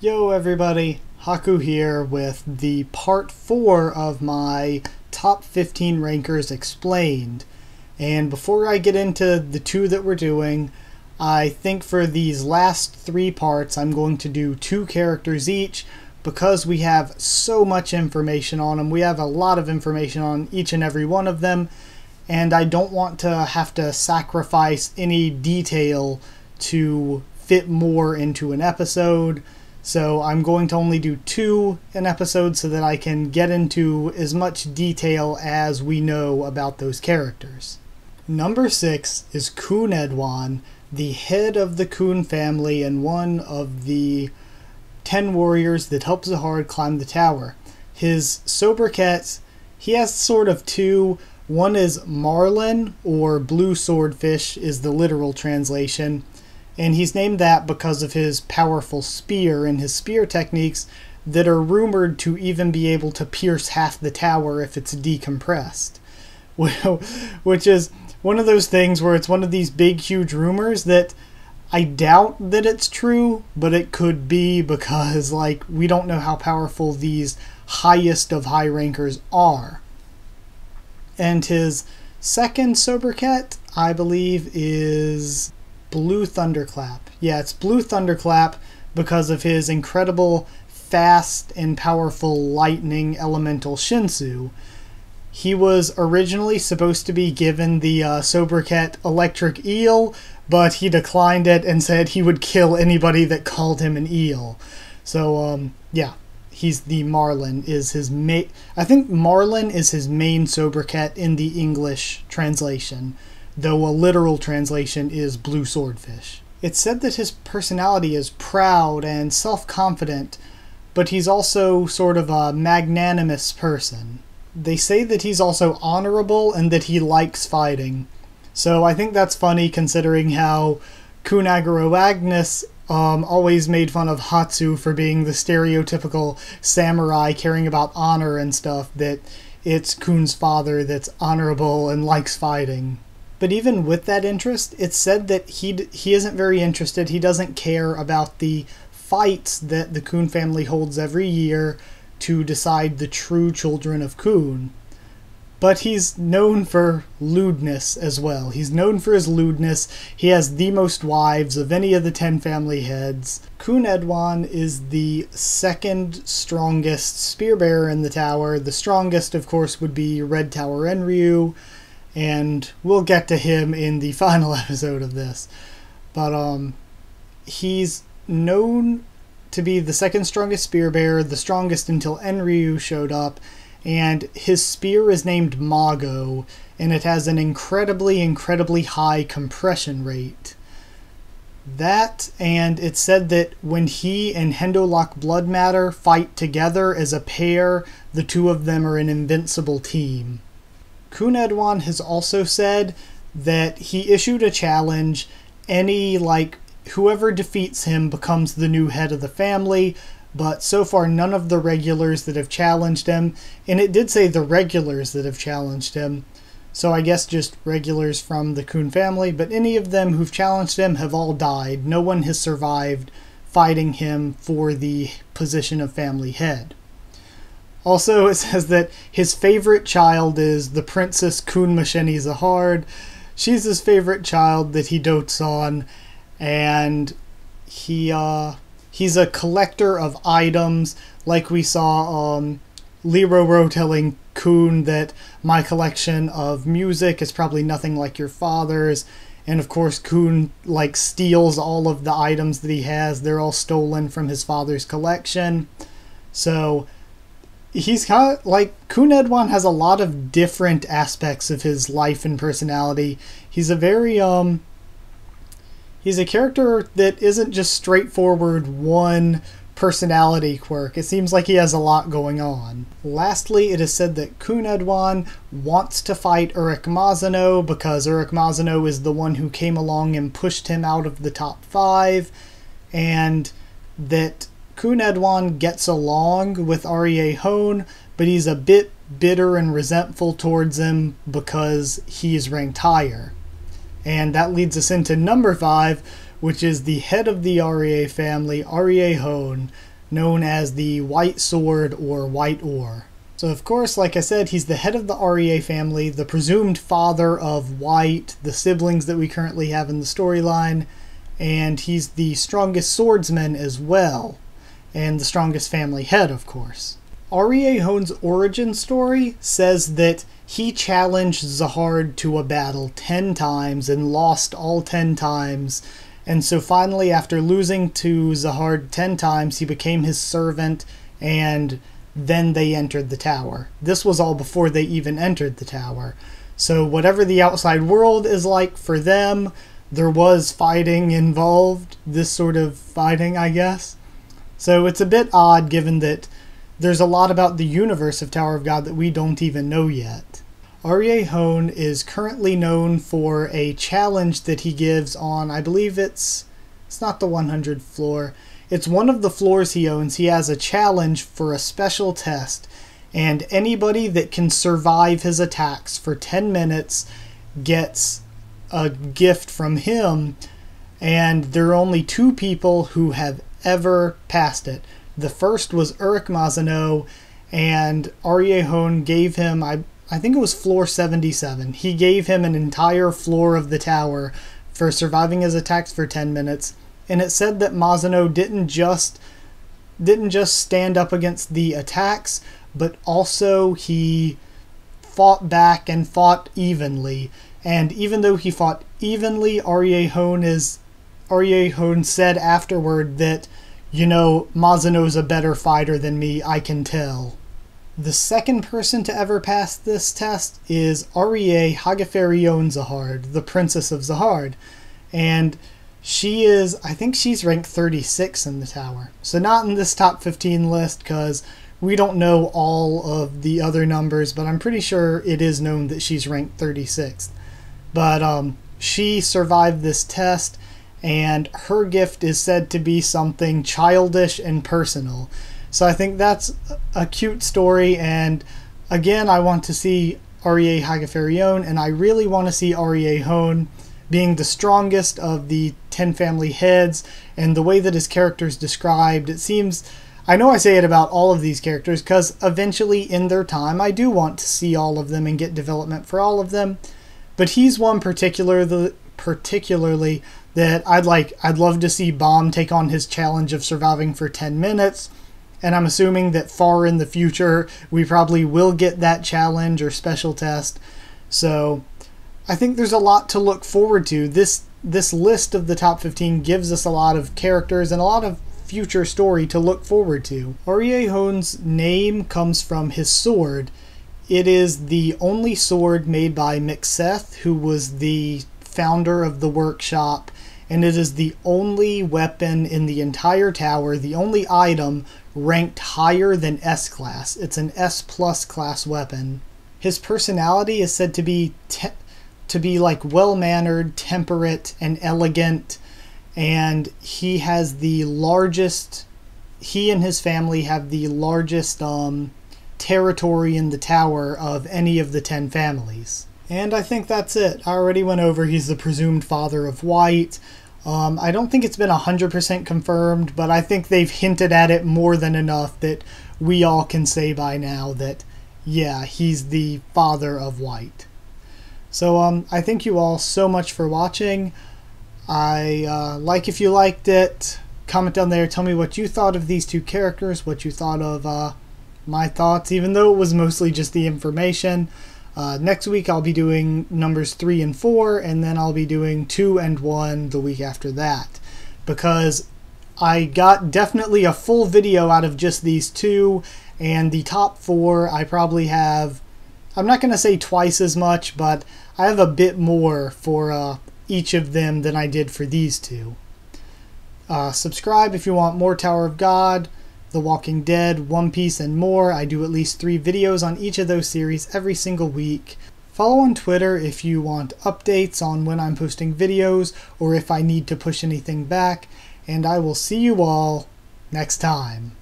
Yo everybody, Haku here with the part 4 of my top 15 rankers explained. And before I get into the two that we're doing, I think for these last 3 parts I'm going to do 2 characters each because we have so much information on them. We have a lot of information on each and every one of them, and I don't want to have to sacrifice any detail to fit more into an episode. So I'm going to only do 2 an episode so that I can get into as much detail as we know about those characters. Number 6 is Khun Edwan, the head of the Khun family and one of the 10 warriors that helped Zahard climb the tower. His sobriquet, he has sort of 2. One is Marlin, or blue swordfish is the literal translation. And he's named that because of his powerful spear and his spear techniques that are rumored to even be able to pierce half the tower if it's decompressed. Which is one of those things where it's one of these big, huge rumors that I doubt that it's true, but it could be because, we don't know how powerful these highest of high rankers are. And his second sobriquet, I believe, is Blue Thunderclap. Yeah, it's Blue Thunderclap because of his incredible, fast, and powerful lightning elemental Shinsu. He was originally supposed to be given the sobriquet Electric Eel, but he declined it and said he would kill anybody that called him an eel. So, yeah, he's the Marlin is his I think Marlin is his main sobriquet in the English translation, though a literal translation is blue swordfish. It's said that his personality is proud and self-confident, but he's also sort of a magnanimous person. They say that he's also honorable and that he likes fighting. So I think that's funny considering how Kunaguro Agnes always made fun of Hatsu for being the stereotypical samurai caring about honor and stuff, that it's Kun's father that's honorable and likes fighting. But even with that interest, it's said that he isn't very interested. He doesn't care about the fights that the Khun family holds every year to decide the true children of Khun. But he's known for lewdness as well. He's known for his lewdness. He has the most wives of any of the 10 family heads. Khun Edwan is the second strongest spear bearer in the tower. The strongest, of course, would be Red Tower Enryu, and we'll get to him in the final episode of this. But he's known to be the second strongest spear bearer, the strongest until Enryu showed up, and his spear is named Mago, and it has an incredibly high compression rate. That, and it's said that when he and Hendolak Blood Matter fight together as a pair, the two of them are an invincible team. Khun Edwan has also said that he issued a challenge. Whoever defeats him becomes the new head of the family, but so far none of the regulars that have challenged him, and it did say the regulars that have challenged him, so I guess just regulars from the Khun family, but any of them who've challenged him have all died. No one has survived fighting him for the position of family head. Also, it says that his favorite child is the Princess Khun Masheni Zahard. She's his favorite child that he dotes on, and he's a collector of items, like we saw Liroro telling Khun that my collection of music is probably nothing like your father's, and of course Khun steals all of the items that he has. They're all stolen from his father's collection. So he's kind of Khun Edwan has a lot of different aspects of his life and personality. He's a very he's a character that isn't just straightforward one personality quirk. It seems like he has a lot going on. Lastly, it is said that Khun Edwan wants to fight Uruk Mazano because Uruk Mazano is the one who came along and pushed him out of the top 5, and that Khun Edwan gets along with Arie Hone, but he's a bit bitter and resentful towards him because he's ranked higher. And that leads us into number 5, which is the head of the Arie family, Hone, known as the White Sword or White Oar. So of course, like I said, he's the head of the Arie family, the presumed father of White, the siblings that we currently have in the storyline, and he's the strongest swordsman as well, and the strongest family head, of course. Hone's origin story says that he challenged Zahard to a battle 10 times and lost all 10 times, and so finally, after losing to Zahard 10 times, he became his servant, and then they entered the tower. This was all before they even entered the tower. So whatever the outside world is like for them, there was fighting involved, this sort of fighting, I guess. So it's a bit odd given that there's a lot about the universe of Tower of God that we don't even know yet. Hone is currently known for a challenge that he gives on, I believe it's not the 100th floor. It's one of the floors he owns. He has a challenge for a special test, and anybody that can survive his attacks for 10 minutes gets a gift from him, and there are only 2 people who have ever passed it. The first was Uruk Mazano, and Hone gave him, I think it was floor 77. He gave him an entire floor of the tower for surviving his attacks for 10 minutes. And it said that Mazano didn't just stand up against the attacks, but also he fought back and fought evenly. And even though he fought evenly, Hone said afterward that, you know, Mazano's a better fighter than me, I can tell. The second person to ever pass this test is Hagaferion Zahard, the Princess of Zahard. And she is, I think she's ranked 36 in the tower. So not in this top 15 list because we don't know all of the other numbers, but I'm pretty sure it is known that she's ranked 36th. But she survived this test, and her gift is said to be something childish and personal. So I think that's a cute story, and again, I want to see Hagaferion, and I really want to see Hone being the strongest of the 10 family heads, and the way that his character is described, it seems, I know I say it about all of these characters, because eventually in their time I do want to see all of them and get development for all of them, but he's one particularly that I'd love to see Bomb take on his challenge of surviving for 10 minutes, and I'm assuming that far in the future we probably will get that challenge or special test, so I think there's a lot to look forward to. This list of the top 15 gives us a lot of characters and a lot of future story to look forward to. Hone's name comes from his sword. It is the only sword made by Mixeth, who was the founder of the workshop, and it is the only weapon in the entire tower, the only item ranked higher than S-class. It's an S+ class weapon. His personality is said to be like well-mannered, temperate, and elegant, and he has the largest, he and his family have the largest territory in the tower of any of the 10 families. And I think that's it. I already went over he's the presumed father of White. I don't think it's been 100% confirmed, but I think they've hinted at it more than enough that we all can say by now that, yeah, he's the father of White. So I thank you all so much for watching. Like if you liked it, comment down there, tell me what you thought of these 2 characters, what you thought of my thoughts, even though it was mostly just the information. Next week I'll be doing numbers 3 and 4, and then I'll be doing 2 and 1 the week after that, because I got definitely a full video out of just these 2, and the top 4 I probably have, I'm not going to say twice as much, but I have a bit more for each of them than I did for these 2. Subscribe if you want more Tower of God, The Walking Dead, One Piece, and more. I do at least 3 videos on each of those series every single week. Follow on Twitter if you want updates on when I'm posting videos or if I need to push anything back, and I will see you all next time.